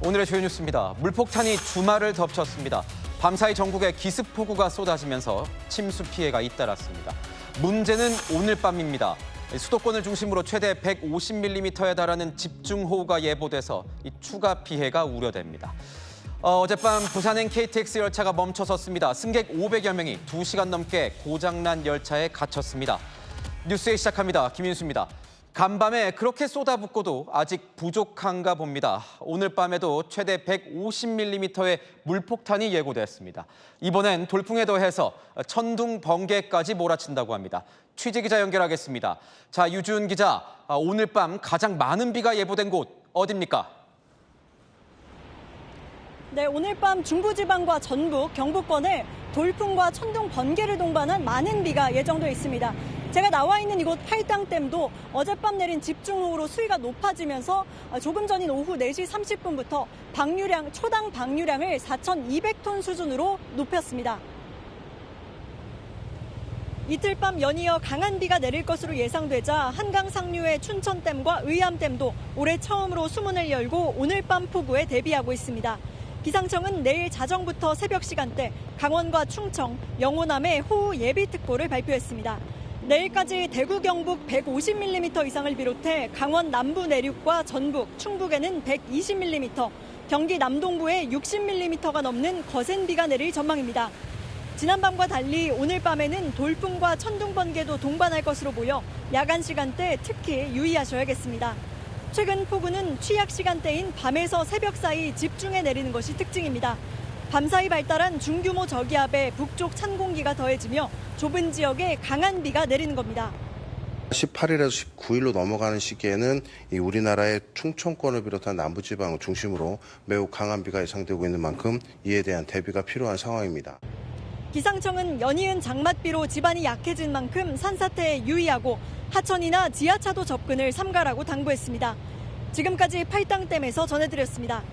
오늘의 주요 뉴스입니다. 물폭탄이 주말을 덮쳤습니다. 밤사이 전국에 기습폭우가 쏟아지면서 침수 피해가 잇따랐습니다. 문제는 오늘 밤입니다. 수도권을 중심으로 최대 150mm에 달하는 집중호우가 예보돼서 이 추가 피해가 우려됩니다. 어젯밤 부산행 KTX 열차가 멈춰섰습니다. 승객 500여 명이 2시간 넘게 고장난 열차에 갇혔습니다. 뉴스에 시작합니다. 김인수입니다. 간밤에 그렇게 쏟아붓고도 아직 부족한가 봅니다. 오늘 밤에도 최대 150mm의 물폭탄이 예고됐습니다. 이번엔 돌풍에 더해서 천둥, 번개까지 몰아친다고 합니다. 취재기자 연결하겠습니다. 자, 유준 기자, 오늘 밤 가장 많은 비가 예보된 곳 어디입니까? 네, 오늘 밤 중부지방과 전북, 경북권에 돌풍과 천둥, 번개를 동반한 많은 비가 예정돼 있습니다. 제가 나와 있는 이곳 팔당댐도 어젯밤 내린 집중호우로 수위가 높아지면서 조금 전인 오후 4시 30분부터 초당 방류량을 4,200톤 수준으로 높였습니다. 이틀 밤 연이어 강한 비가 내릴 것으로 예상되자 한강 상류의 춘천댐과 의암댐도 올해 처음으로 수문을 열고 오늘 밤 폭우에 대비하고 있습니다. 기상청은 내일 자정부터 새벽 시간대 강원과 충청, 영호남에 호우 예비특보를 발표했습니다. 내일까지 대구, 경북 150mm 이상을 비롯해 강원 남부 내륙과 전북, 충북에는 120mm, 경기 남동부에 60mm가 넘는 거센 비가 내릴 전망입니다. 지난밤과 달리 오늘 밤에는 돌풍과 천둥, 번개도 동반할 것으로 보여 야간 시간대 특히 유의하셔야겠습니다. 최근 폭우는 취약 시간대인 밤에서 새벽 사이 집중해 내리는 것이 특징입니다. 밤사이 발달한 중규모 저기압에 북쪽 찬 공기가 더해지며 좁은 지역에 강한 비가 내리는 겁니다. 18일에서 19일로 넘어가는 시기에는 이 우리나라의 충청권을 비롯한 남부지방을 중심으로 매우 강한 비가 예상되고 있는 만큼 이에 대한 대비가 필요한 상황입니다. 기상청은 연이은 장맛비로 지반이 약해진 만큼 산사태에 유의하고 하천이나 지하차도 접근을 삼가라고 당부했습니다. 지금까지 팔당댐에서 전해드렸습니다.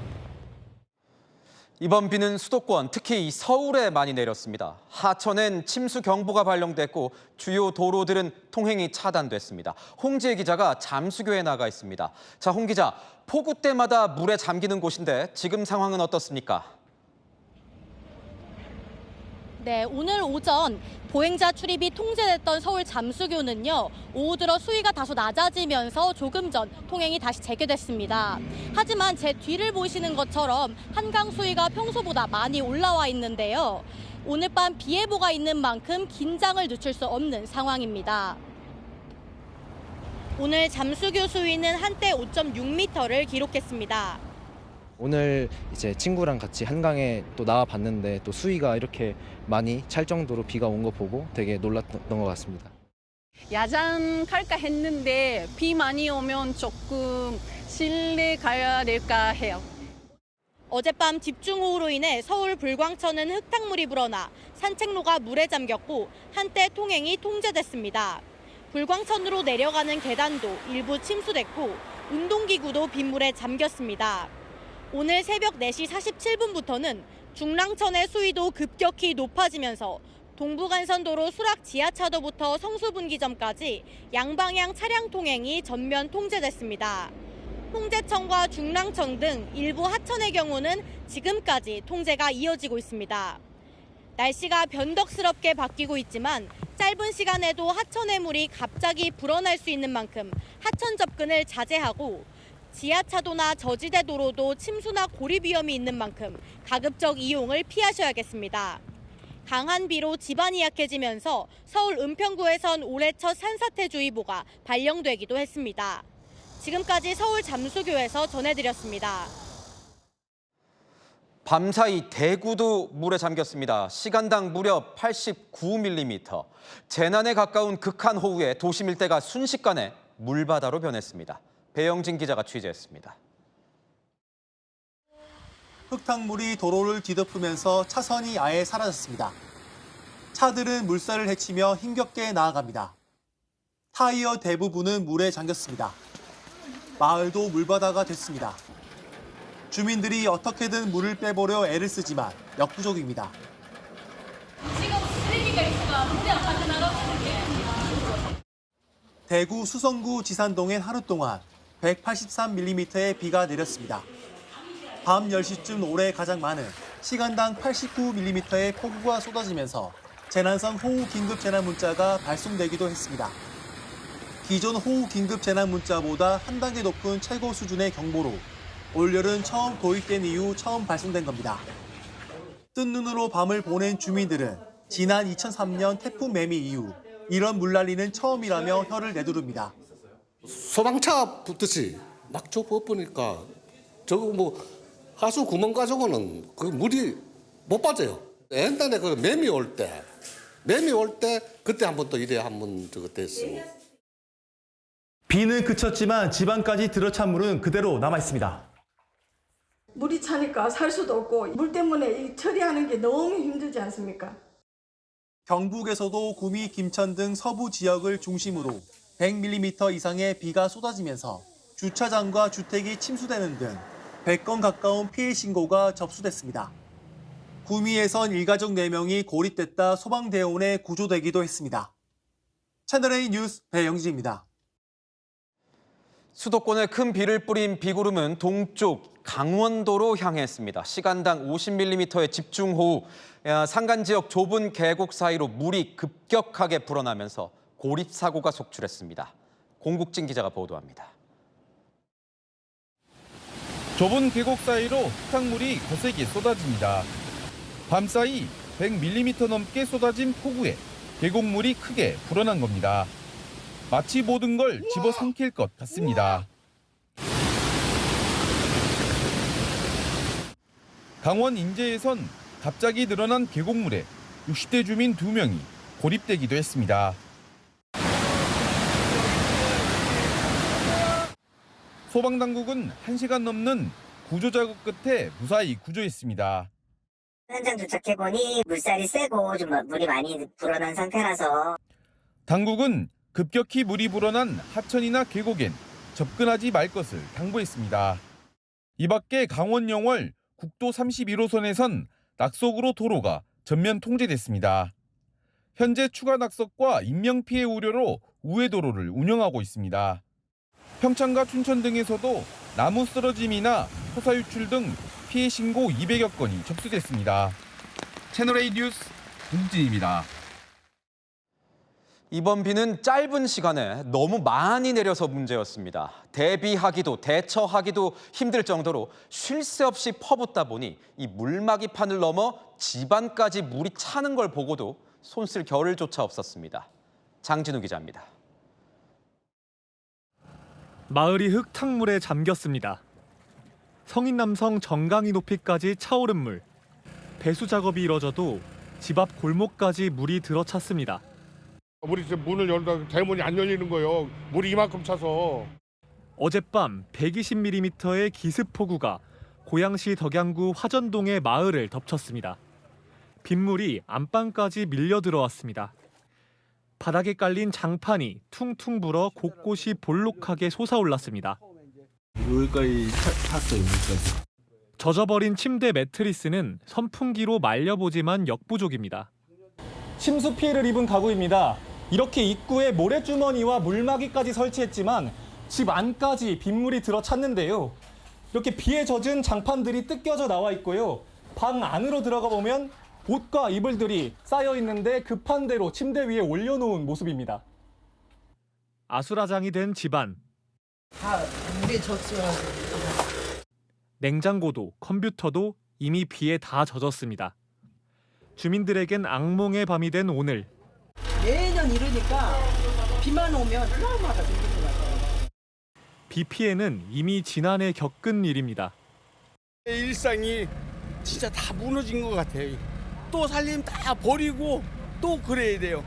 이번 비는 수도권, 특히 서울에 많이 내렸습니다. 하천엔 침수 경보가 발령됐고 주요 도로들은 통행이 차단됐습니다. 홍지혜 기자가 잠수교에 나가 있습니다. 자, 홍 기자, 폭우 때마다 물에 잠기는 곳인데 지금 상황은 어떻습니까? 네, 오늘 오전 보행자 출입이 통제됐던 서울 잠수교는요, 오후 들어 수위가 다소 낮아지면서 조금 전 통행이 다시 재개됐습니다. 하지만 제 뒤를 보시는 것처럼 한강 수위가 평소보다 많이 올라와 있는데요. 오늘 밤 비 예보가 있는 만큼 긴장을 늦출 수 없는 상황입니다. 오늘 잠수교 수위는 한때 5.6m를 기록했습니다. 오늘 이제 친구랑 같이 한강에 또 나와 봤는데 또 수위가 이렇게 많이 찰 정도로 비가 온 거 보고 되게 놀랐던 것 같습니다. 야장 갈까 했는데 비 많이 오면 조금 실내 가야 될까 해요. 어젯밤 집중호우로 인해 서울 불광천은 흙탕물이 불어나 산책로가 물에 잠겼고 한때 통행이 통제됐습니다. 불광천으로 내려가는 계단도 일부 침수됐고 운동기구도 빗물에 잠겼습니다. 오늘 새벽 4시 47분부터는 중랑천의 수위도 급격히 높아지면서 동부간선도로 수락 지하차도부터 성수분기점까지 양방향 차량 통행이 전면 통제됐습니다. 홍제천과 중랑천 등 일부 하천의 경우는 지금까지 통제가 이어지고 있습니다. 날씨가 변덕스럽게 바뀌고 있지만 짧은 시간에도 하천의 물이 갑자기 불어날 수 있는 만큼 하천 접근을 자제하고 지하차도나 저지대 도로도 침수나 고립 위험이 있는 만큼 가급적 이용을 피하셔야겠습니다. 강한 비로 지반이 약해지면서 서울 은평구에선 올해 첫 산사태주의보가 발령되기도 했습니다. 지금까지 서울 잠수교에서 전해드렸습니다. 밤사이 대구도 물에 잠겼습니다. 시간당 무려 89mm. 재난에 가까운 극한 호우에 도심 일대가 순식간에 물바다로 변했습니다. 배영진 기자가 취재했습니다. 흙탕물이 도로를 뒤덮으면서 차선이 아예 사라졌습니다. 차들은 물살을 헤치며 힘겹게 나아갑니다. 타이어 대부분은 물에 잠겼습니다. 마을도 물바다가 됐습니다. 주민들이 어떻게든 물을 빼보려 애를 쓰지만 역부족입니다. 지금 쓰레기가 있어가 물에 안 빠져나가거든요. 대구 수성구 지산동엔 하루 동안 183mm의 비가 내렸습니다. 밤 10시쯤 올해 가장 많은 시간당 89mm의 폭우가 쏟아지면서 재난성 호우 긴급 재난 문자가 발송되기도 했습니다. 기존 호우 긴급 재난 문자보다 한 단계 높은 최고 수준의 경보로 올여름 처음 도입된 이후 처음 발송된 겁니다. 뜬 눈으로 밤을 보낸 주민들은 지난 2003년 태풍 매미 이후 이런 물난리는 처음이라며 혀를 내두릅니다. 소방차 붙듯이 막 좁아보니까 저거 뭐 하수 구멍 가지고는 그 물이 못 빠져요. 옛날에 그 매미 올 때 그때 한번 또 이래 한번 저거 됐어요. 비는 그쳤지만 집안까지 들어찬 물은 그대로 남아 있습니다. 물이 차니까 살 수도 없고 물 때문에 이 처리하는 게 너무 힘들지 않습니까? 경북에서도 구미, 김천 등 서부 지역을 중심으로 100mm 이상의 비가 쏟아지면서 주차장과 주택이 침수되는 등 100건 가까운 피해 신고가 접수됐습니다. 구미에선 일가족 4명이 고립됐다 소방대원에 구조되기도 했습니다. 채널A 뉴스 배영진입니다. 수도권에 큰 비를 뿌린 비구름은 동쪽 강원도로 향했습니다. 시간당 50mm의 집중호우, 산간 지역 좁은 계곡 사이로 물이 급격하게 불어나면서 고립사고가 속출했습니다. 공국진 기자가 보도합니다. 좁은 계곡 사이로 흙탕물이 거세게 쏟아집니다. 밤사이 100mm 넘게 쏟아진 폭우에 계곡물이 크게 불어난 겁니다. 마치 모든 걸 집어삼킬 것 같습니다. 강원 인제에선 갑자기 늘어난 계곡물에 60대 주민 2명이 고립되기도 했습니다. 소방당국은 1시간 넘는 구조 작업 끝에 무사히 구조했습니다. 현장 도착해보니 물살이 세고 좀 물이 많이 불어난 상태라서 당국은 급격히 물이 불어난 하천이나 계곡엔 접근하지 말 것을 당부했습니다. 이 밖에 강원 영월 국도 31호선에선 낙석으로 도로가 전면 통제됐습니다. 현재 추가 낙석과 인명피해 우려로 우회도로를 운영하고 있습니다. 평창과 춘천 등에서도 나무 쓰러짐이나 토사 유출 등 피해 신고 200여 건이 접수됐습니다. 채널A 뉴스 공진입니다. 이번 비는 짧은 시간에 너무 많이 내려서 문제였습니다. 대비하기도 대처하기도 힘들 정도로 쉴 새 없이 퍼붓다 보니 이 물막이판을 넘어 집안까지 물이 차는 걸 보고도 손쓸 겨를조차 없었습니다. 장진우 기자입니다. 마을이 흙탕물에 잠겼습니다. 성인 남성 정강이 높이까지 차오른 물. 배수 작업이 이뤄져도 집 앞 골목까지 물이 들어찼습니다. 우리 지금 문을 열다 대문이 안 열리는 거예요. 물이 이만큼 차서. 어젯밤 120mm의 기습폭우가 고양시 덕양구 화전동의 마을을 덮쳤습니다. 빗물이 안방까지 밀려 들어왔습니다. 바닥에 깔린 장판이 퉁퉁 불어 곳곳이 볼록하게 솟아올랐습니다. 여기까지 찼어요. 여기까지. 젖어버린 침대 매트리스는 선풍기로 말려보지만 역부족입니다. 침수 피해를 입은 가구입니다. 이렇게 입구에 모래주머니와 물막이까지 설치했지만 집 안까지 빗물이 들어찼는데요. 이렇게 비에 젖은 장판들이 뜯겨져 나와 있고요. 방 안으로 들어가 보면 옷과 이불들이 쌓여 있는데 급한 대로 침대 위에 올려놓은 모습입니다. 아수라장이 된 집안. 다 물에 젖어요. 냉장고도 컴퓨터도 이미 비에 다 젖었습니다. 주민들에겐 악몽의 밤이 된 오늘. 매년 이러니까 비만 오면 트라우마가 생기는 것 같아요. 비 피해는 이미 지난해 겪은 일입니다. 일상이 진짜 다 무너진 것 같아요. 또 살림 다 버리고 또 그래야 돼요.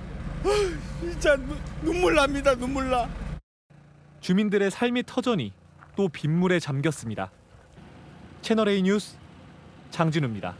진짜 눈물 납니다. 눈물 나. 주민들의 삶의 터전이 또 빗물에 잠겼습니다. 채널A 뉴스 장진우입니다.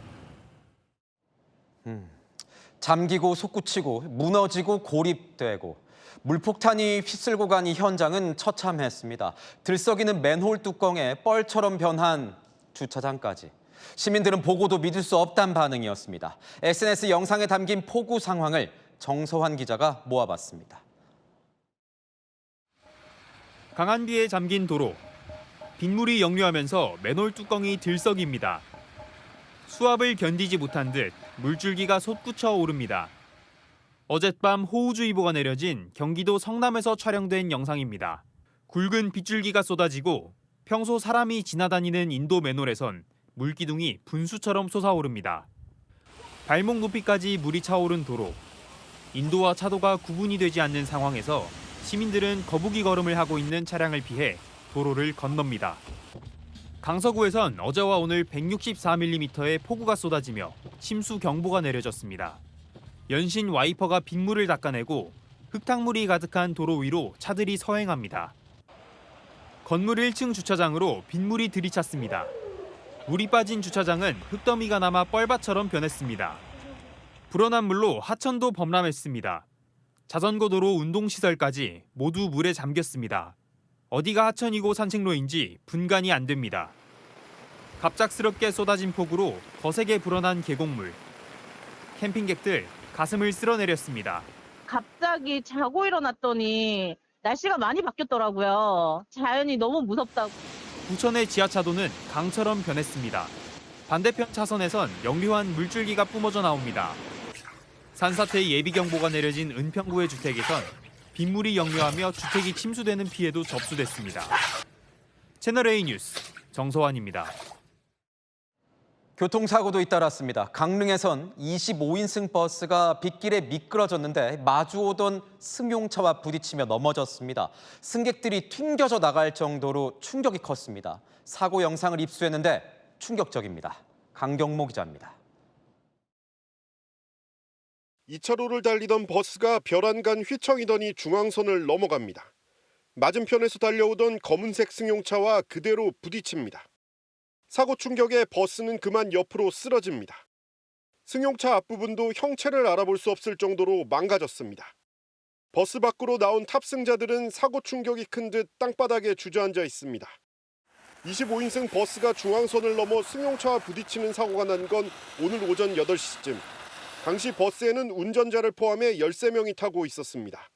잠기고 솟구치고 무너지고 고립되고 물폭탄이 휩쓸고 간 이 현장은 처참했습니다. 들썩이는 맨홀 뚜껑에 뻘처럼 변한 주차장까지. 시민들은 보고도 믿을 수 없다는 반응이었습니다. SNS 영상에 담긴 폭우 상황을 정서환 기자가 모아봤습니다. 강한 비에 잠긴 도로. 빗물이 역류하면서 맨홀 뚜껑이 들썩입니다. 수압을 견디지 못한 듯 물줄기가 솟구쳐 오릅니다. 어젯밤 호우주의보가 내려진 경기도 성남에서 촬영된 영상입니다. 굵은 빗줄기가 쏟아지고 평소 사람이 지나다니는 인도 맨홀에선 물기둥이 분수처럼 솟아오릅니다. 발목 높이까지 물이 차오른 도로. 인도와 차도가 구분이 되지 않는 상황에서 시민들은 거북이 걸음을 하고 있는 차량을 피해 도로를 건넙니다. 강서구에선 어제와 오늘 164mm의 폭우가 쏟아지며 침수 경보가 내려졌습니다. 연신 와이퍼가 빗물을 닦아내고 흙탕물이 가득한 도로 위로 차들이 서행합니다. 건물 1층 주차장으로 빗물이 들이찼습니다. 물이 빠진 주차장은 흙더미가 남아 뻘밭처럼 변했습니다. 불어난 물로 하천도 범람했습니다. 자전거 도로 운동시설까지 모두 물에 잠겼습니다. 어디가 하천이고 산책로인지 분간이 안 됩니다. 갑작스럽게 쏟아진 폭우로 거세게 불어난 계곡물. 캠핑객들 가슴을 쓸어내렸습니다. 갑자기 자고 일어났더니 날씨가 많이 바뀌었더라고요. 자연이 너무 무섭다고. 부천의 지하차도는 강처럼 변했습니다. 반대편 차선에선 역류한 물줄기가 뿜어져 나옵니다. 산사태 예비경보가 내려진 은평구의 주택에선 빗물이 역류하며 주택이 침수되는 피해도 접수됐습니다. 채널A 뉴스 정서환입니다. 교통사고도 잇따랐습니다. 강릉에선 25인승 버스가 빗길에 미끄러졌는데 마주오던 승용차와 부딪히며 넘어졌습니다. 승객들이 튕겨져 나갈 정도로 충격이 컸습니다. 사고 영상을 입수했는데 충격적입니다. 강경모 기자입니다. 2차로를 달리던 버스가 벼란간 휘청이더니 중앙선을 넘어갑니다. 맞은편에서 달려오던 검은색 승용차와 그대로 부딪힙니다. 사고 충격에 버스는 그만 옆으로 쓰러집니다. 승용차 앞부분도 형체를 알아볼 수 없을 정도로 망가졌습니다. 버스 밖으로 나온 탑승자들은 사고 충격이 큰 듯 땅바닥에 주저앉아 있습니다. 25인승 버스가 중앙선을 넘어 승용차와 부딪히는 사고가 난 건 오늘 오전 8시쯤. 당시 버스에는 운전자를 포함해 13명이 타고 있었습니다.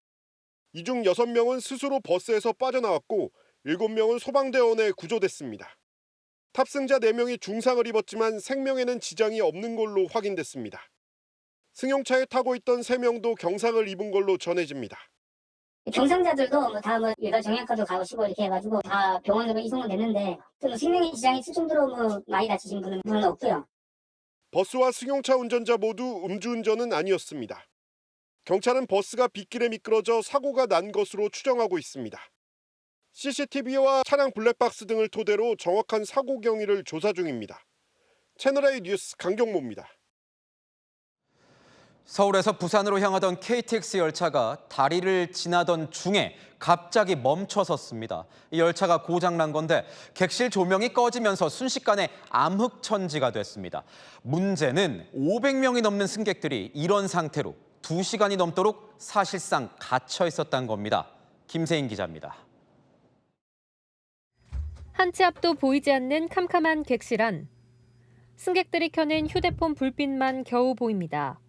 이 중 6명은 스스로 버스에서 빠져나왔고 7명은 소방대원에 구조됐습니다. 탑승자 4명이 중상을 입었지만 생명에는 지장이 없는 걸로 확인됐습니다. 승용차에 타고 있던 3명도 경상을 입은 걸로 전해집니다. 경상자들도 다 일반 정형외과도 가시고 이렇게 해가지고 다 병원으로 이송은 됐는데 좀 생명에 지장이 있을 정도로 많이 다치신 분은 별로 없고요. 버스와 승용차 운전자 모두 음주운전은 아니었습니다. 경찰은 버스가 빗길에 미끄러져 사고가 난 것으로 추정하고 있습니다. CCTV와 차량 블랙박스 등을 토대로 정확한 사고 경위를 조사 중입니다. 채널A 뉴스 강경모입니다. 서울에서 부산으로 향하던 KTX 열차가 다리를 지나던 중에 갑자기 멈춰섰습니다. 이 열차가 고장난 건데 객실 조명이 꺼지면서 순식간에 암흑천지가 됐습니다. 문제는 500명이 넘는 승객들이 이런 상태로 2시간이 넘도록 사실상 갇혀 있었다는 겁니다. 김세인 기자입니다. 한 치 앞도 보이지 않는 캄캄한 객실 안. 승객들이 켜낸 휴대폰 불빛만 겨우 보입니다.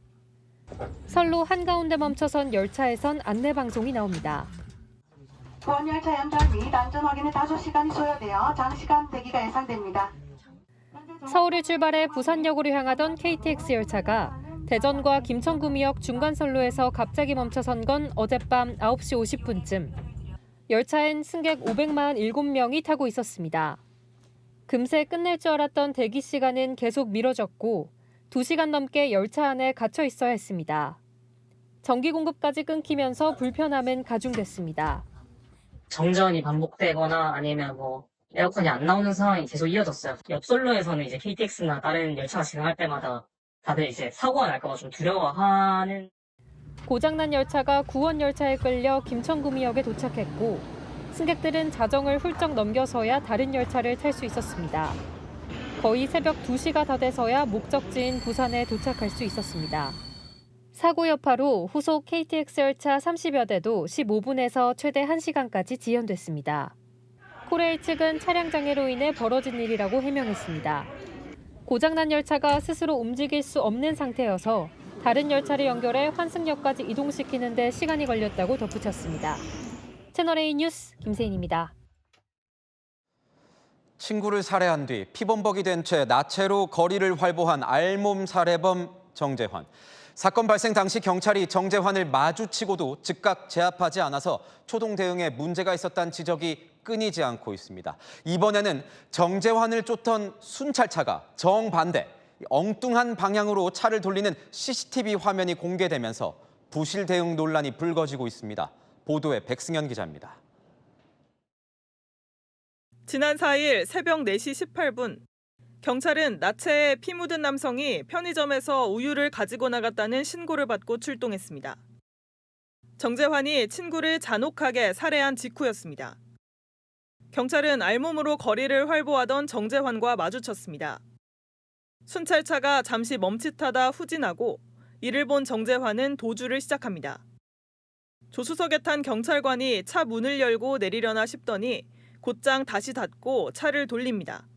선로 한가운데 멈춰선 열차에선 안내방송이 나옵니다. 보안 열차 연장 및 안전 확인에 다소 시간이 소요되어 장시간 대기가 예상됩니다. 서울을 출발해 부산역으로 향하던 KTX 열차가 대전과 김천구미역 중간선로에서 갑자기 멈춰선 건 어젯밤 9시 50분쯤. 열차엔 승객 547명이 타고 있었습니다. 금세 끝낼 줄 알았던 대기 시간은 계속 미뤄졌고 2시간 넘게 열차 안에 갇혀 있어야 했습니다. 전기 공급까지 끊기면서 불편함은 가중됐습니다. 정전이 반복되거나 아니면 에어컨이 안 나오는 상황이 계속 이어졌어요. 옆 선로에서는 이제 KTX나 다른 열차가 지나갈 때마다 다들 이제 사고가 날까 봐 좀 두려워하는. 고장난 열차가 구원 열차에 끌려 김천구미역에 도착했고 승객들은 자정을 훌쩍 넘겨서야 다른 열차를 탈 수 있었습니다. 거의 새벽 2시가 다 돼서야 목적지인 부산에 도착할 수 있었습니다. 사고 여파로 후속 KTX 열차 30여 대도 15분에서 최대 1시간까지 지연됐습니다. 코레일 측은 차량 장애로 인해 벌어진 일이라고 해명했습니다. 고장난 열차가 스스로 움직일 수 없는 상태여서 다른 열차를 연결해 환승역까지 이동시키는 데 시간이 걸렸다고 덧붙였습니다. 채널A 뉴스 김세인입니다. 친구를 살해한 뒤 피범벅이 된 채 나체로 거리를 활보한 알몸 살해범 정재환. 사건 발생 당시 경찰이 정재환을 마주치고도 즉각 제압하지 않아서 초동 대응에 문제가 있었다는 지적이 끊이지 않고 있습니다. 이번에는 정재환을 쫓던 순찰차가 정반대, 엉뚱한 방향으로 차를 돌리는 CCTV 화면이 공개되면서 부실 대응 논란이 불거지고 있습니다. 보도에 백승현 기자입니다. 지난 4일 새벽 4시 18분, 경찰은 나체에 피 묻은 남성이 편의점에서 우유를 가지고 나갔다는 신고를 받고 출동했습니다. 정재환이 친구를 잔혹하게 살해한 직후였습니다. 경찰은 알몸으로 거리를 활보하던 정재환과 마주쳤습니다. 순찰차가 잠시 멈칫하다 후진하고 이를 본 정재환은 도주를 시작합니다. 조수석에 탄 경찰관이 차 문을 열고 내리려나 싶더니 곧장 다시 닫고 차를 돌립니다.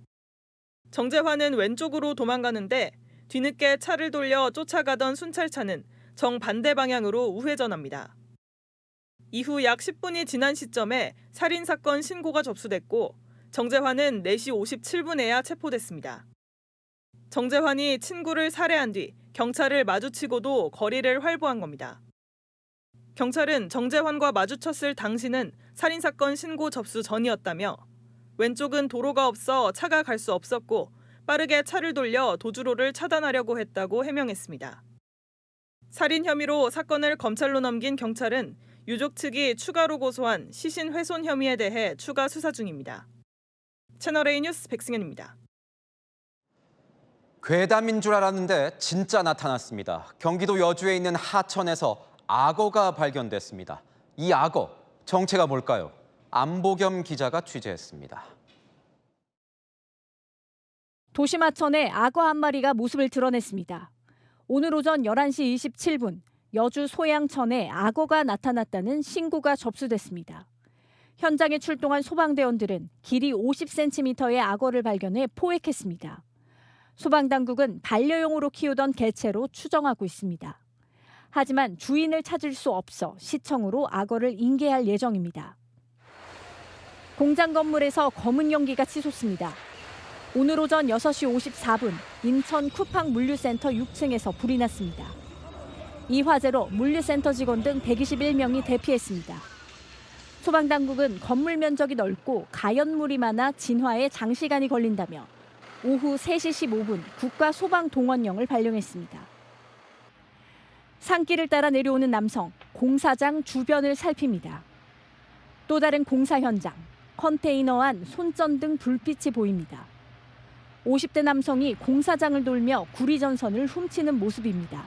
정재환은 왼쪽으로 도망가는데 뒤늦게 차를 돌려 쫓아가던 순찰차는 정반대 방향으로 우회전합니다. 이후 약 10분이 지난 시점에 살인사건 신고가 접수됐고 정재환은 4시 57분에야 체포됐습니다. 정재환이 친구를 살해한 뒤 경찰을 마주치고도 거리를 활보한 겁니다. 경찰은 정재환과 마주쳤을 당시는 살인사건 신고 접수 전이었다며 왼쪽은 도로가 없어 차가 갈 수 없었고 빠르게 차를 돌려 도주로를 차단하려고 했다고 해명했습니다. 살인 혐의로 사건을 검찰로 넘긴 경찰은 유족 측이 추가로 고소한 시신 훼손 혐의에 대해 추가 수사 중입니다. 채널A 뉴스 백승현입니다. 괴담인 줄 알았는데 진짜 나타났습니다. 경기도 여주에 있는 하천에서 악어가 발견됐습니다. 이 악어, 정체가 뭘까요? 안보겸 기자가 취재했습니다. 도심 하천에 악어 한 마리가 모습을 드러냈습니다. 오늘 오전 11시 27분 여주 소양천에 악어가 나타났다는 신고가 접수됐습니다. 현장에 출동한 소방대원들은 길이 50cm의 악어를 발견해 포획했습니다. 소방당국은 반려용으로 키우던 개체로 추정하고 있습니다. 하지만 주인을 찾을 수 없어 시청으로 악어를 인계할 예정입니다. 공장 건물에서 검은 연기가 치솟습니다. 오늘 오전 6시 54분 인천 쿠팡 물류센터 6층에서 불이 났습니다. 이 화재로 물류센터 직원 등 121명이 대피했습니다. 소방당국은 건물 면적이 넓고 가연물이 많아 진화에 장시간이 걸린다며 오후 3시 15분 국가소방동원령을 발령했습니다. 산길을 따라 내려오는 남성, 공사장 주변을 살핍니다. 또 다른 공사 현장, 컨테이너 안 손전등 불빛이 보입니다. 50대 남성이 공사장을 돌며 구리전선을 훔치는 모습입니다.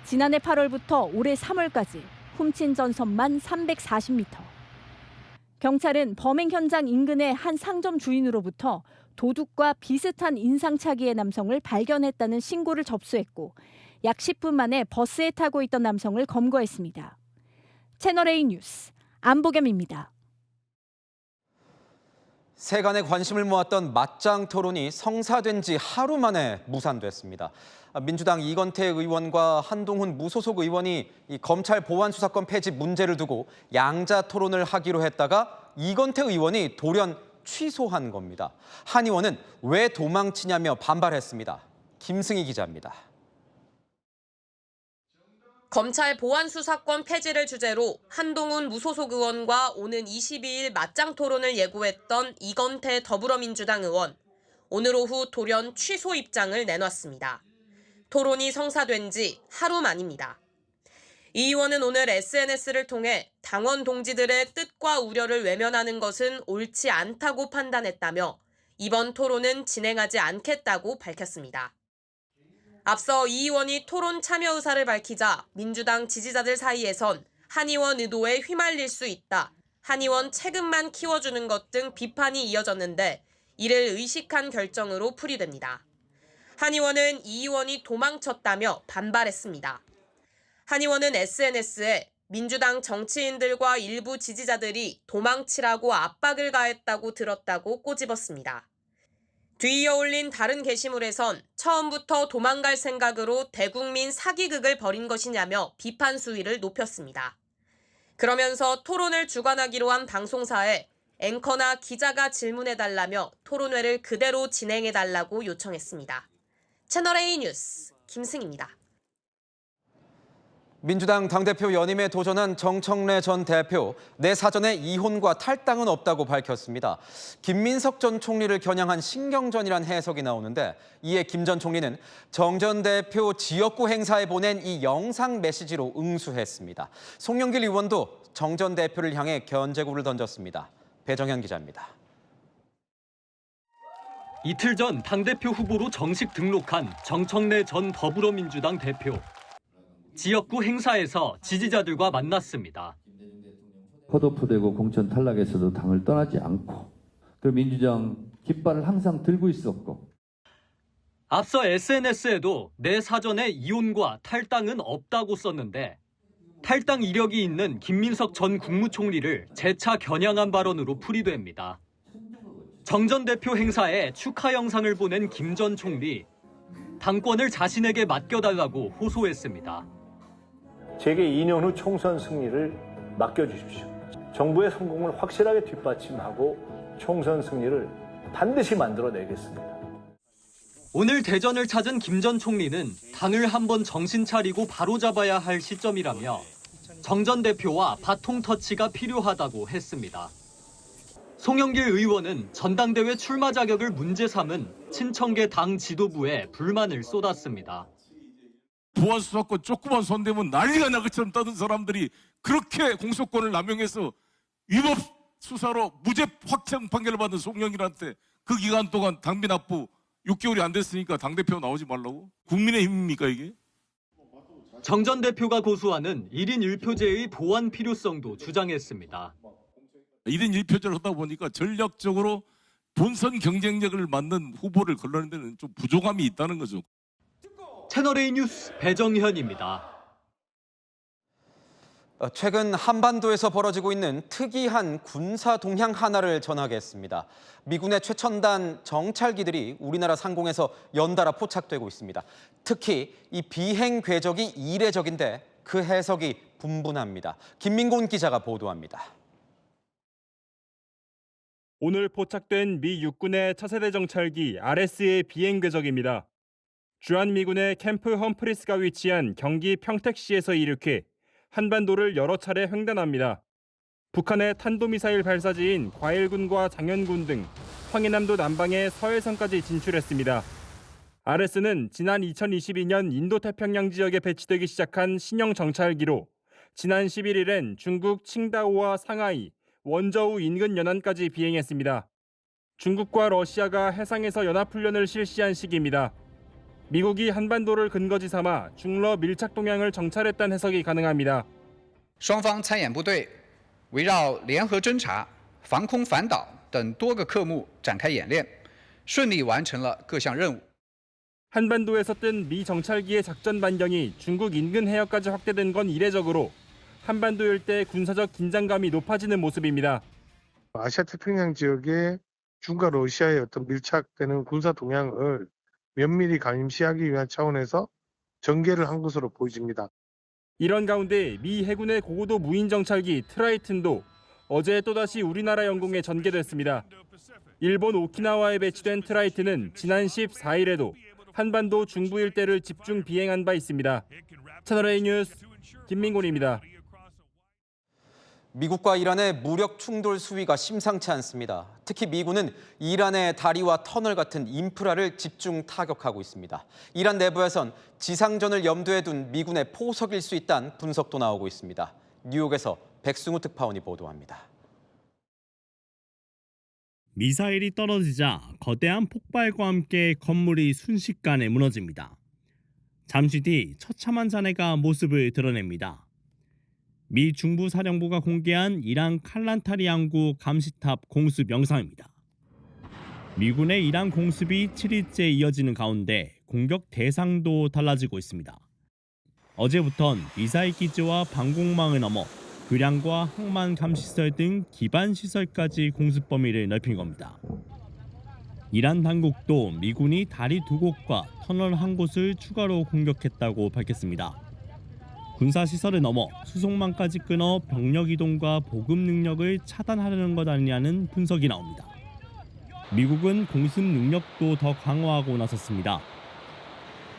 지난해 8월부터 올해 3월까지 훔친 전선만 340m. 경찰은 범행 현장 인근의 한 상점 주인으로부터 도둑과 비슷한 인상착의의 남성을 발견했다는 신고를 접수했고 약 10분 만에 버스에 타고 있던 남성을 검거했습니다. 채널A 뉴스 안보겸입니다. 세간의 관심을 모았던 맞짱 토론이 성사된 지 하루 만에 무산됐습니다. 민주당 이건태 의원과 한동훈 무소속 의원이 이 검찰 보안 수사권 폐지 문제를 두고 양자 토론을 하기로 했다가 이건태 의원이 돌연 취소한 겁니다. 한 의원은 왜 도망치냐며 반발했습니다. 김승희 기자입니다. 검찰 보안 수사권 폐지를 주제로 한동훈 무소속 의원과 오는 22일 맞짱 토론을 예고했던 이건태 더불어민주당 의원. 오늘 오후 돌연 취소 입장을 내놨습니다. 토론이 성사된 지 하루 만입니다. 이 의원은 오늘 SNS를 통해 당원 동지들의 뜻과 우려를 외면하는 것은 옳지 않다고 판단했다며 이번 토론은 진행하지 않겠다고 밝혔습니다. 앞서 이 의원이 토론 참여 의사를 밝히자 민주당 지지자들 사이에선 한 의원 의도에 휘말릴 수 있다, 한 의원 책임만 키워주는 것 등 비판이 이어졌는데 이를 의식한 결정으로 풀이됩니다. 한 의원은 이 의원이 도망쳤다며 반발했습니다. 한 의원은 SNS에 민주당 정치인들과 일부 지지자들이 도망치라고 압박을 가했다고 들었다고 꼬집었습니다. 뒤이어 올린 다른 게시물에선 처음부터 도망갈 생각으로 대국민 사기극을 벌인 것이냐며 비판 수위를 높였습니다. 그러면서 토론을 주관하기로 한 방송사에 앵커나 기자가 질문해달라며 토론회를 그대로 진행해달라고 요청했습니다. 채널A 뉴스 김승입니다. 민주당 당대표 연임에 도전한 정청래 전 대표, 내 사전에 이혼과 탈당은 없다고 밝혔습니다. 김민석 전 총리를 겨냥한 신경전이란 해석이 나오는데 이에 김 전 총리는 정 전 대표 지역구 행사에 보낸 이 영상 메시지로 응수했습니다. 송영길 의원도 정 전 대표를 향해 견제구를 던졌습니다. 배정현 기자입니다. 이틀 전 당대표 후보로 정식 등록한 정청래 전 더불어민주당 대표. 지역구 행사에서 지지자들과 만났습니다. 컷오프되고 공천 탈락에서도 당을 떠나지 않고 그 민주당 깃발을 항상 들고 있었고 앞서 SNS에도 내 사전에 이혼과 탈당은 없다고 썼는데 탈당 이력이 있는 김민석 전 국무총리를 재차 겨냥한 발언으로 풀이됩니다. 정 전 대표 행사에 축하 영상을 보낸 김 전 총리, 당권을 자신에게 맡겨달라고 호소했습니다. 제게 2년 후 총선 승리를 맡겨주십시오. 정부의 성공을 확실하게 뒷받침하고 총선 승리를 반드시 만들어내겠습니다. 오늘 대전을 찾은 김 전 총리는 당을 한번 정신 차리고 바로잡아야 할 시점이라며 정 전 대표와 바통 터치가 필요하다고 했습니다. 송영길 의원은 전당대회 출마 자격을 문제 삼은 친청계 당 지도부에 불만을 쏟았습니다. 보안수사권 조그만 손대면 난리가 날 것처럼 떠든 사람들이 그렇게 공소권을 남용해서 위법 수사로 무죄 확정 판결을 받은 송영길한테 그 기간 동안 당비 납부 6개월이 안 됐으니까 당대표 나오지 말라고? 국민의힘입니까 이게? 정 전 대표가 고수하는 1인 1표제의 보완 필요성도 주장했습니다. 1인 1표제를 하다 보니까 전략적으로 본선 경쟁력을 맞는 후보를 걸러내는 데는 좀 부족함이 있다는 거죠. 채널A 뉴스 배정현입니다. 최근 한반도에서 벌어지고 있는 특이한 군사 동향 하나를 전하겠습니다. 미군의 최첨단 정찰기들이 우리나라 상공에서 연달아 포착되고 있습니다. 특히 이 비행 궤적이 이례적인데 그 해석이 분분합니다. 김민곤 기자가 보도합니다. 오늘 포착된 미 육군의 차세대 정찰기 RS의 비행 궤적입니다. 주한미군의 캠프 험프리스가 위치한 경기 평택시에서 이륙해 한반도를 여러 차례 횡단합니다. 북한의 탄도미사일 발사지인 과일군과 장현군 등 황해남도 남방의 서해선까지 진출했습니다. RS는 지난 2022년 인도태평양 지역에 배치되기 시작한 신형 정찰기로 지난 11일엔 중국 칭다오와 상하이, 원저우 인근 연안까지 비행했습니다. 중국과 러시아가 해상에서 연합훈련을 실시한 시기입니다. 미국이 한반도를 근거지 삼아 중러 밀착 동향을 정찰했다는 해석이 가능합니다. 双方参演部队围绕联合侦察、防空反导等多个科目展开演练，顺利完成了各项任务。 한반도에서 뜬 미 정찰기의 작전 반경이 중국 인근 해역까지 확대된 건 이례적으로 한반도 일대 군사적 긴장감이 높아지는 모습입니다. 아시아 태평양 지역에 중국과 러시아의 어떤 밀착되는 군사 동향을 면밀히 감시하기 위한 차원에서 전개를 한 것으로 보여집니다. 이런 가운데 미 해군의 고고도 무인 정찰기 트라이튼도 어제 또다시 우리나라 영공에 전개됐습니다. 일본 오키나와에 배치된 트라이튼은 지난 14일에도 한반도 중부 일대를 집중 비행한 바 있습니다. 채널A 뉴스 김민곤입니다. 미국과 이란의 무력 충돌 수위가 심상치 않습니다. 특히 미군은 이란의 다리와 터널 같은 인프라를 집중 타격하고 있습니다. 이란 내부에선 지상전을 염두에 둔 미군의 포석일 수 있다는 분석도 나오고 있습니다. 뉴욕에서 백승우 특파원이 보도합니다. 미사일이 떨어지자 거대한 폭발과 함께 건물이 순식간에 무너집니다. 잠시 뒤 처참한 잔해가 모습을 드러냅니다. 미 중부사령부가 공개한 이란 칼란타리 항구 감시탑 공습 영상입니다. 미군의 이란 공습이 7일째 이어지는 가운데 공격 대상도 달라지고 있습니다. 어제부턴 미사일 기지와 방공망을 넘어 교량과 항만 감시시설 등 기반 시설까지 공습 범위를 넓힌 겁니다. 이란 당국도 미군이 다리 2곳과 터널 1곳을 추가로 공격했다고 밝혔습니다. 군사시설을 넘어 수송망까지 끊어 병력 이동과 보급 능력을 차단하려는 것 아니냐는 분석이 나옵니다. 미국은 공습 능력도 더 강화하고 나섰습니다.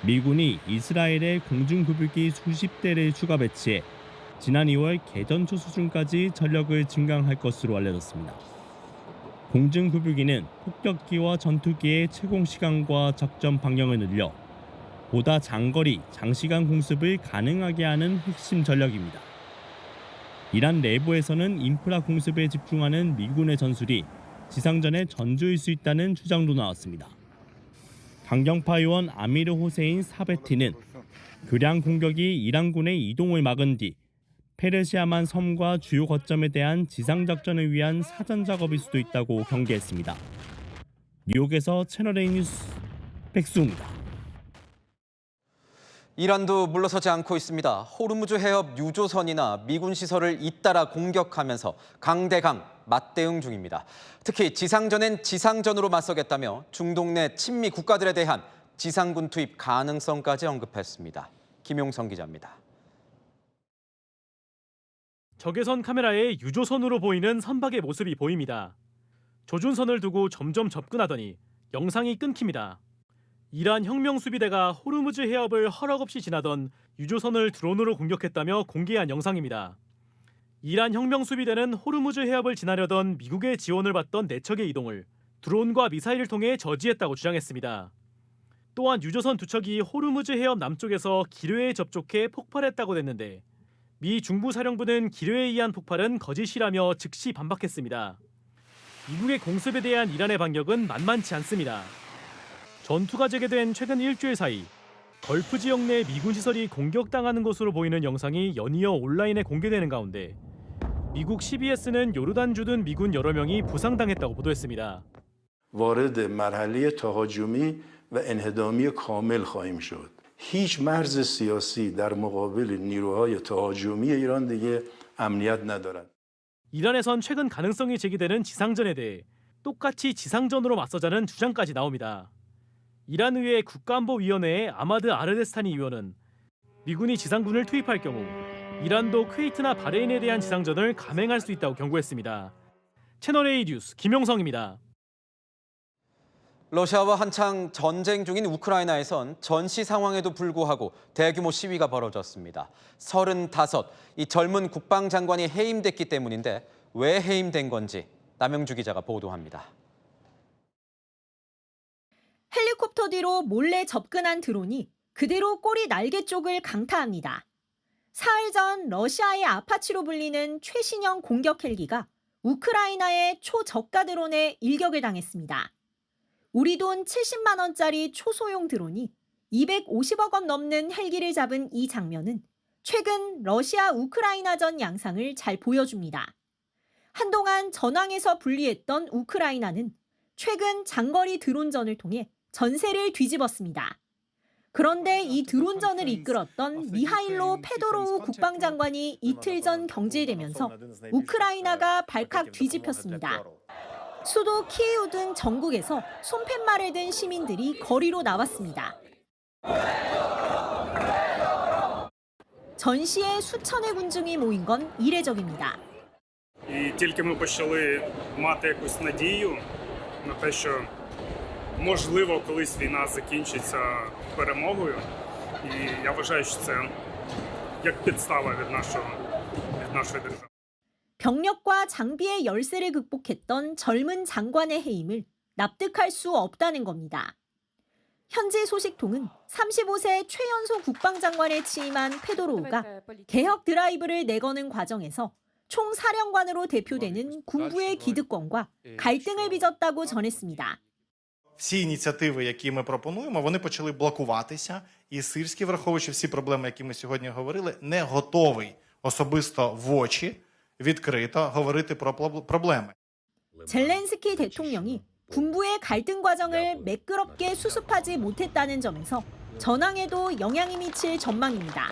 미군이 이스라엘에 공중급유기 수십 대를 추가 배치해 지난 2월 개전초 수준까지 전력을 증강할 것으로 알려졌습니다. 공중급유기는 폭격기와 전투기의 채공 시간과 작전 방향을 늘려 보다 장거리, 장시간 공습을 가능하게 하는 핵심 전력입니다. 이란 내부에서는 인프라 공습에 집중하는 미군의 전술이 지상전의 전주일 수 있다는 주장도 나왔습니다. 강경파 의원 아미르 호세인 사베티는 교량 공격이 이란군의 이동을 막은 뒤 페르시아만 섬과 주요 거점에 대한 지상작전을 위한 사전 작업일 수도 있다고 경계했습니다. 뉴욕에서 채널A 뉴스 백수입니다. 이란도 물러서지 않고 있습니다. 호르무즈 해협 유조선이나 미군 시설을 잇따라 공격하면서 강대강 맞대응 중입니다. 특히 지상전엔 지상전으로 맞서겠다며 중동 내 친미 국가들에 대한 지상군 투입 가능성까지 언급했습니다. 김용성 기자입니다. 적외선 카메라에 유조선으로 보이는 선박의 모습이 보입니다. 조준선을 두고 점점 접근하더니 영상이 끊깁니다. 이란 혁명수비대가 호르무즈 해협을 허락없이 지나던 유조선을 드론으로 공격했다며 공개한 영상입니다. 이란 혁명수비대는 호르무즈 해협을 지나려던 미국의 지원을 받던 4척의 이동을 드론과 미사일을 통해 저지했다고 주장했습니다. 또한 유조선 2척이 호르무즈 해협 남쪽에서 기뢰에 접촉해 폭발했다고 냈는데 미 중부사령부는 기뢰에 의한 폭발은 거짓이라며 즉시 반박했습니다. 미국의 공습에 대한 이란의 반격은 만만치 않습니다. 전투가 재개된 최근 일주일 사이 걸프 지역 내 미군 시설이 공격당하는 것으로 보이는 영상이 연이어 온라인에 공개되는 가운데 미국 CBS는 요르단 주둔 미군 여러 명이 부상당했다고 보도했습니다. وارد مرحله تهاجمی و انهدامی کامل خواهیم شد. هیچ مرز سیاسی در مقابل نیروهای تهاجمی ایران دیگه امنیت ندارد. 이란에선 최근 가능성이 제기되는 지상전에 대해 똑같이 지상전으로 맞서자는 주장까지 나옵니다. 이란 의회 국가안보위원회의 아마드 아르데스타니 의원은 미군이 지상군을 투입할 경우 이란도 쿠웨이트나 바레인에 대한 지상전을 감행할 수 있다고 경고했습니다. 채널A 뉴스 김용성입니다. 러시아와 한창 전쟁 중인 우크라이나에선 전시 상황에도 불구하고 대규모 시위가 벌어졌습니다. 35, 이 젊은 국방장관이 해임됐기 때문인데 왜 해임된 건지 남영주 기자가 보도합니다. 헬리콥터 뒤로 몰래 접근한 드론이 그대로 꼬리 날개 쪽을 강타합니다. 사흘 전 러시아의 아파치로 불리는 최신형 공격 헬기가 우크라이나의 초저가 드론에 일격을 당했습니다. 우리 돈 70만 원짜리 초소형 드론이 250억 원 넘는 헬기를 잡은 이 장면은 최근 러시아 우크라이나전 양상을 잘 보여줍니다. 한동안 전황에서 불리했던 우크라이나는 최근 장거리 드론전을 통해 전세를 뒤집었습니다. 그런데 이 드론전을 이끌었던 미하일로 페도로우 국방장관이 이틀 전 경질되면서 우크라이나가 발칵 뒤집혔습니다. 수도 키이우 등 전국에서 손팻말을 든 시민들이 거리로 나왔습니다. 전시에 수천의 군중이 모인 건 이례적입니다. І тільки ми почали мати якусь надію на те, що можливо колись війна закінчиться перемогою. І я вважаю, що це як підстава від нашої держави. 병력과 장비의 열세를 극복했던 젊은 장관의 해임을 납득할 수 없다는 겁니다. 현지 소식통은 35세 최연소 국방장관에 취임한 페도로우가 개혁 드라이브를 내거는 과정에서 총사령관으로 대표되는 군부의 기득권과 갈등을 빚었다고 전했습니다. Всі ініціативи, які ми пропонуємо, вони почали блокуватися, і Сирський, враховуючи всі проблеми, які ми сьогодні говорили, не готовий особисто в очі відкрито говорити про проблеми. 젤렌스키 대통령이 군부의 갈등 과정을 매끄럽게 수습하지 못했다는 점에서 전황에도 영향이 미칠 전망입니다.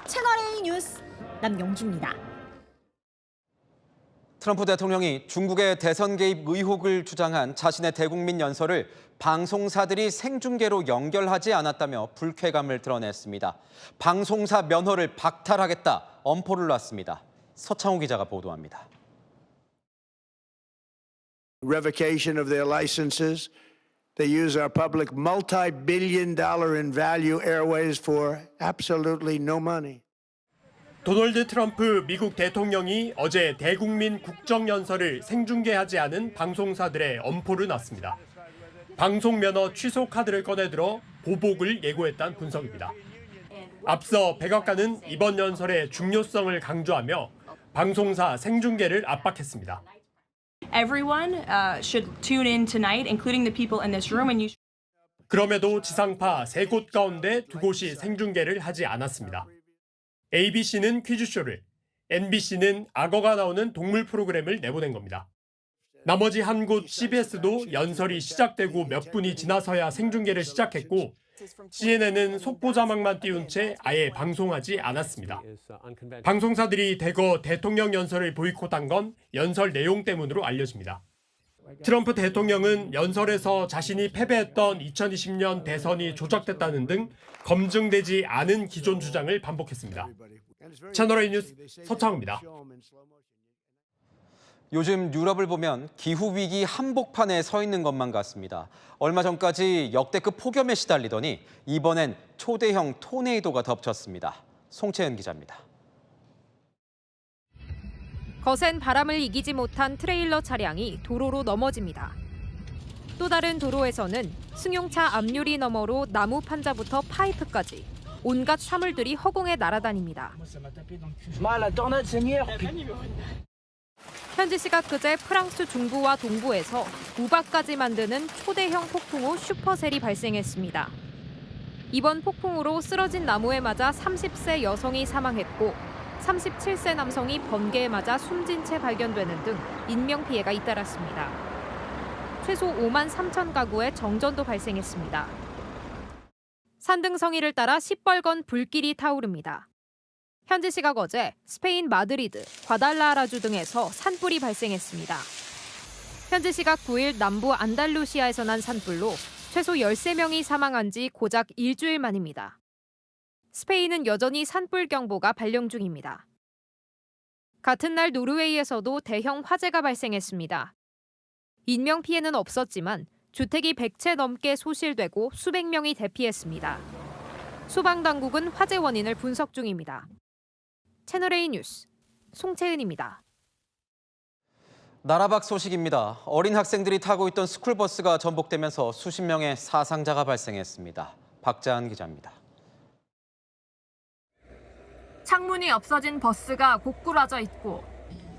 채널A 뉴스 남영주입니다. 트럼프 대통령이 중국의 대선 개입 의혹을 주장한 자신의 대국민 연설을 방송사들이 생중계로 연결하지 않았다며 불쾌감을 드러냈습니다. 방송사 면허를 박탈하겠다 엄포를 놨습니다. 서창호 기자가 보도합니다. Revocation of their licenses. They use our public multi-billion-dollar in value airways for absolutely no money. 도널드 트럼프 미국 대통령이 어제 대국민 국정연설을 생중계하지 않은 방송사들의 엄포를 놨습니다. 방송 면허 취소 카드를 꺼내들어 보복을 예고했다는 분석입니다. 앞서 백악관은 이번 연설의 중요성을 강조하며 방송사 생중계를 압박했습니다. Everyone should tune in tonight, including the people in this room. And you. 그럼에도 지상파 3곳 가운데 2곳이 생중계를 하지 않았습니다. ABC는 퀴즈쇼를, NBC는 악어가 나오는 동물 프로그램을 내보낸 겁니다. 나머지 한 곳 CBS도 연설이 시작되고 몇 분이 지나서야 생중계를 시작했고 CNN은 속보 자막만 띄운 채 아예 방송하지 않았습니다. 방송사들이 대거 대통령 연설을 보이콧한 건 연설 내용 때문으로 알려집니다. 트럼프 대통령은 연설에서 자신이 패배했던 2020년 대선이 조작됐다는 등 검증되지 않은 기존 주장을 반복했습니다. 채널A 뉴스 서창호입니다. 요즘 유럽을 보면 기후위기 한복판에 서 있는 것만 같습니다. 얼마 전까지 역대급 폭염에 시달리더니 이번엔 초대형 토네이도가 덮쳤습니다. 송채은 기자입니다. 거센 바람을 이기지 못한 트레일러 차량이 도로로 넘어집니다. 또 다른 도로에서는 승용차 앞유리 너머로 나무 판자부터 파이프까지 온갖 사물들이 허공에 날아다닙니다. 현지 시각 그제 프랑스 중부와 동부에서 우박까지 만드는 초대형 폭풍우 슈퍼셀이 발생했습니다. 이번 폭풍으로 쓰러진 나무에 맞아 30세 여성이 사망했고 37세 남성이 번개에 맞아 숨진 채 발견되는 등 인명피해가 잇따랐습니다. 최소 5만 3천 가구에 정전도 발생했습니다. 산등성이를 따라 시뻘건 불길이 타오릅니다. 현지 시각 어제 스페인 마드리드, 과달라라주 등에서 산불이 발생했습니다. 현지 시각 9일 남부 안달루시아에서 난 산불로 최소 13명이 사망한 지 고작 일주일 만입니다. 스페인은 여전히 산불 경보가 발령 중입니다. 같은 날 노르웨이에서도 대형 화재가 발생했습니다. 인명피해는 없었지만 주택이 100채 넘게 소실되고 수백 명이 대피했습니다. 소방당국은 화재 원인을 분석 중입니다. 채널A 뉴스 송채은입니다. 나라 밖 소식입니다. 어린 학생들이 타고 있던 스쿨버스가 전복되면서 수십 명의 사상자가 발생했습니다. 박자한 기자입니다. 창문이 없어진 버스가 고꾸라져 있고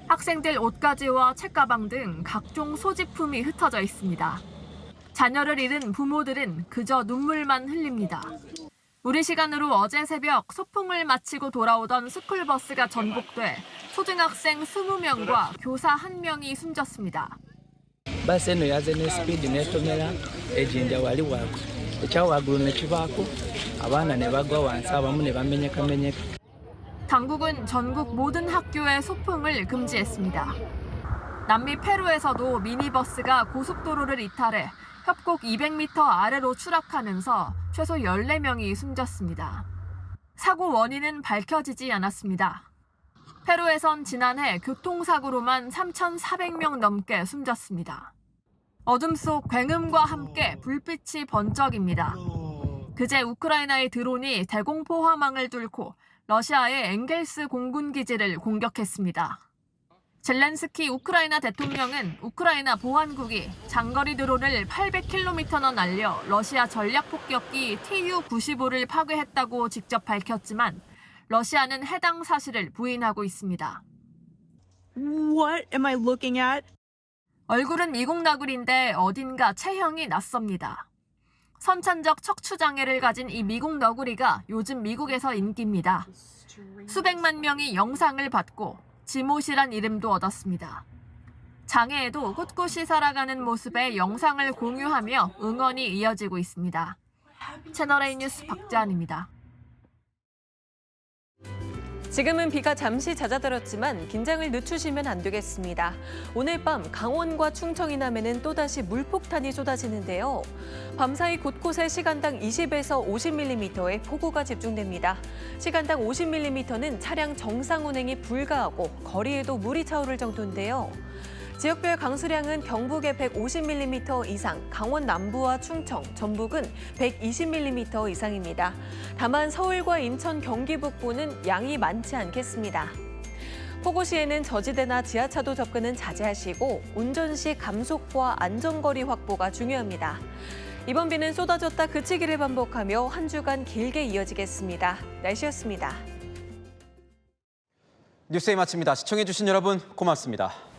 학생들 옷가지와 책가방 등 각종 소지품이 흩어져 있습니다. 자녀를 잃은 부모들은 그저 눈물만 흘립니다. 우리 시간으로 어제 새벽 소풍을 마치고 돌아오던 스쿨버스가 전복돼 초등학생 20명과 교사 1명이 숨졌습니다. Basi eno yazze ne speed netomera ejinja wali wako ekyawagulu ne kibaako abaana ne bagwa wansi abamu ne bamenyekamenyeka. 당국은 전국 모든 학교에 소풍을 금지했습니다. 남미 페루에서도 미니버스가 고속도로를 이탈해 협곡 200m 아래로 추락하면서 최소 14명이 숨졌습니다. 사고 원인은 밝혀지지 않았습니다. 페루에선 지난해 교통사고로만 3,400명 넘게 숨졌습니다. 어둠 속 굉음과 함께 불빛이 번쩍입니다. 그제 우크라이나의 드론이 대공포 화망을 뚫고 러시아의 엥겔스 공군기지를 공격했습니다. 젤렌스키 우크라이나 대통령은 우크라이나 보안국이 장거리 드론을 800km나 날려 러시아 전략폭격기 Tu-95를 파괴했다고 직접 밝혔지만 러시아는 해당 사실을 부인하고 있습니다. What am I looking at? 얼굴은 미국 너구리인데 어딘가 체형이 낯섭니다. 선천적 척추장애를 가진 이 미국 너구리가 요즘 미국에서 인기입니다. 수백만 명이 영상을 받고 지못이란 이름도 얻었습니다. 장애에도 꿋꿋이 살아가는 모습의 영상을 공유하며 응원이 이어지고 있습니다. 채널A 뉴스 박지한입니다. 지금은 비가 잠시 잦아들었지만 긴장을 늦추시면 안 되겠습니다. 오늘 밤 강원과 충청 이남에는 또다시 물폭탄이 쏟아지는데요. 밤사이 곳곳에 시간당 20에서 50mm의 폭우가 집중됩니다. 시간당 50mm는 차량 정상 운행이 불가하고 거리에도 물이 차오를 정도인데요. 지역별 강수량은 경북에 150mm 이상, 강원 남부와 충청, 전북은 120mm 이상입니다. 다만 서울과 인천, 경기 북부는 양이 많지 않겠습니다. 폭우 시에는 저지대나 지하차도 접근은 자제하시고 운전 시 감속과 안전거리 확보가 중요합니다. 이번 비는 쏟아졌다 그치기를 반복하며 한 주간 길게 이어지겠습니다. 날씨였습니다. 뉴스에 마칩니다. 시청해주신 여러분 고맙습니다.